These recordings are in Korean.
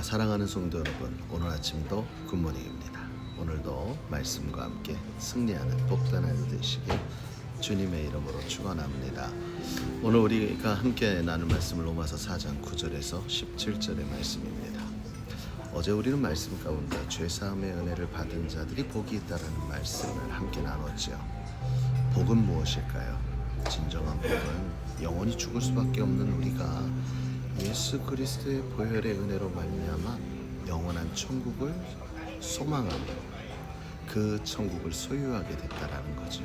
사랑하는 성도 여러분, 오늘 아침도 굿모닝입니다. 오늘도 말씀과 함께 승리하는 복된 하루 되시길 주님의 이름으로 축원합니다. 오늘 우리가 함께 나눌 말씀은 로마서 4장 9절에서 17절의 말씀입니다. 어제 우리는 말씀 가운데 죄사함의 은혜를 받은 자들이 복이 있다라는 말씀을 함께 나눴죠. 복은 무엇일까요? 진정한 복은 영원히 죽을 수밖에 없는 우리가 예수 그리스도의 보혈의 은혜로 말미암아 영원한 천국을 소망하며 그 천국을 소유하게 됐다라는 거죠.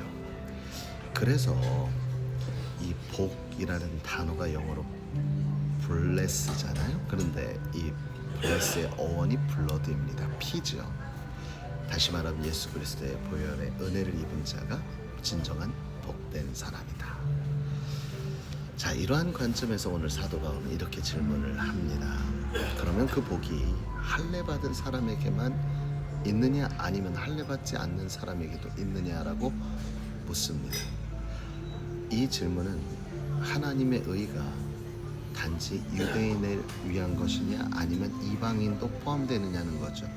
그래서 이 복이라는 단어가 영어로 bless잖아요. 그런데 이 bless의 어원이 blood입니다. 피죠. 다시 말하면 예수 그리스도의 보혈의 은혜를 입은 자가 진정한 복된 사람이다. 자, 이러한 관점에서 오늘 사도 바울은 이렇게 질문을 합니다. 그러면 그 복이 할례 받은 사람에게만 있느냐, 아니면 할례 받지 않는 사람에게도 있느냐라고 묻습니다. 이 질문은 하나님의 의가 단지 유대인을 위한 것이냐, 아니면 이방인도 포함되느냐는 거죠.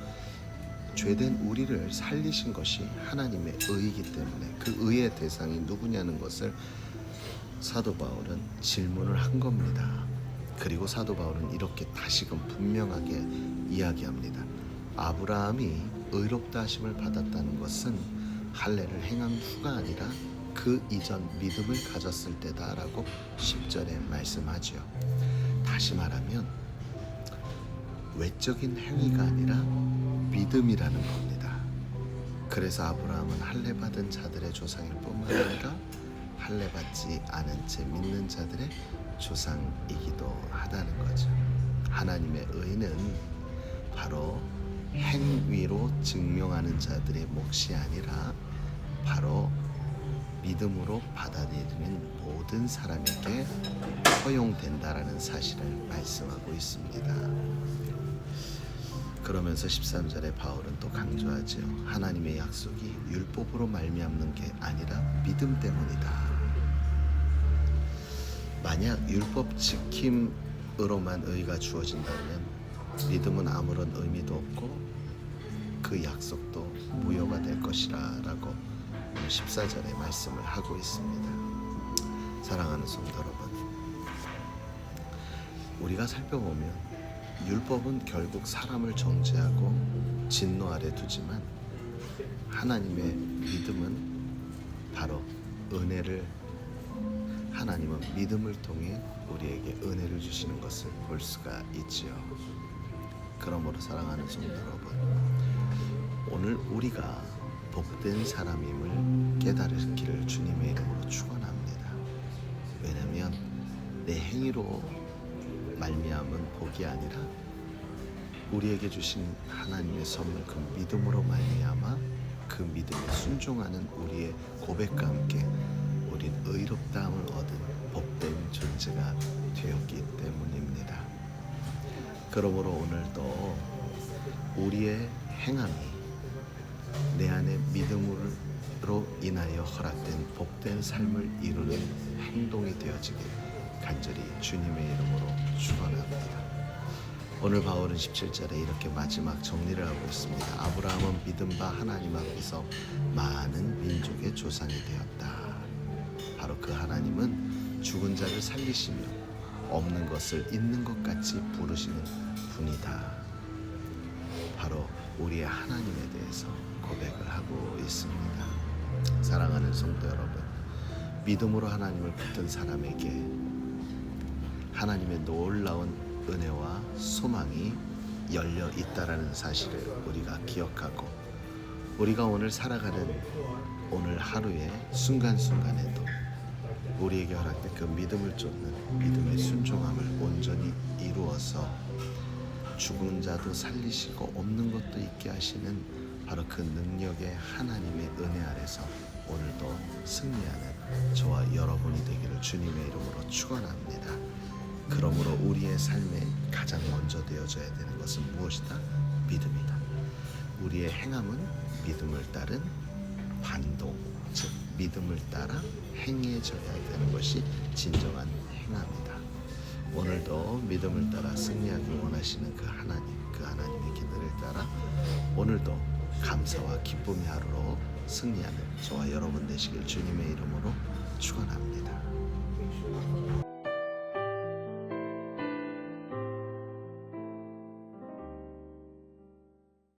죄된 우리를 살리신 것이 하나님의 의이기 때문에 그 의의 대상이 누구냐는 것을 사도 바울은 질문을 한 겁니다. 그리고 사도 바울은 이렇게 다시금 분명하게 이야기합니다. 아브라함이 의롭다 하심을 받았다는 것은 할례를 행한 후가 아니라 그 이전 믿음을 가졌을 때다라고 10절에 말씀하죠. 다시 말하면 외적인 행위가 아니라 믿음이라는 겁니다. 그래서 아브라함은 할례 받은 자들의 조상일 뿐만 아니라 할례 받지 않은 채 믿는 자들의 조상이기도 하다는 거죠. 하나님의 의는 바로 행위로 증명하는 자들의 몫이 아니라 바로 믿음으로 받아들이는 모든 사람에게 허용된다라는 사실을 말씀하고 있습니다. 그러면서 13절에 바울은 또 강조하죠. 하나님의 약속이 율법으로 말미암는 게 아니라 믿음 때문이다. 만약 율법 지킴으로만 의가 주어진다면 믿음은 아무런 의미도 없고 그 약속도 무효가 될 것이라 라고 14절에 말씀을 하고 있습니다. 사랑하는 성도 여러분, 우리가 살펴보면 율법은 결국 사람을 정죄하고 진노 아래 두지만 하나님의 믿음은 바로 하나님은 믿음을 통해 우리에게 은혜를 주시는 것을 볼 수가 있지요. 그러므로 사랑하는 성도 여러분, 오늘 우리가 복된 사람임을 깨달으기를 주님의 이름으로 축원합니다. 왜냐하면 내 행위로 말미암은 복이 아니라 우리에게 주신 하나님의 선물 그 믿음으로 말미암아 그 믿음에 순종하는 우리의 고백과 함께 우린 의롭다함을 얻은 복된 존재가 되었기 때문입니다. 그러므로 오늘도 우리의 행함이 내 안에 믿음으로 인하여 허락된 복된 삶을 이루는 행동이 되어지길 간절히 주님의 이름으로 축원합니다. 오늘 바울은 17절에 이렇게 마지막 정리를 하고 있습니다. 아브라함은 믿음 바 하나님 앞에서 많은 민족의 조상이 되었다. 바로 그 하나님은 죽은 자를 살리시며 없는 것을 있는 것 같이 부르시는 분이다. 바로 우리의 하나님에 대해서 고백을 하고 있습니다. 사랑하는 성도 여러분, 믿음으로 하나님을 붙든 사람에게 하나님의 놀라운 은혜와 소망이 열려 있다라는 사실을 우리가 기억하고 우리가 오늘 살아가는 오늘 하루의 순간순간에도 우리에게 허락된 그 믿음을 쫓는 믿음의 순종함을 온전히 이루어서 죽은 자도 살리시고 없는 것도 있게 하시는 바로 그 능력의 하나님의 은혜 아래서 오늘도 승리하는 저와 여러분이 되기를 주님의 이름으로 축원합니다. 그러므로 우리의 삶에 가장 먼저 되어져야 되는 것은 무엇이다? 믿음이다. 우리의 행함은 믿음을 따른 반동, 즉 믿음을 따라 행해져야 되는 것이 진정한 행함이다. 오늘도 믿음을 따라 승리하기 원하시는 그 하나님의 기도를 따라 오늘도 감사와 기쁨의 하루로 승리하는 저와 여러분 되시길 주님의 이름으로 축원합니다.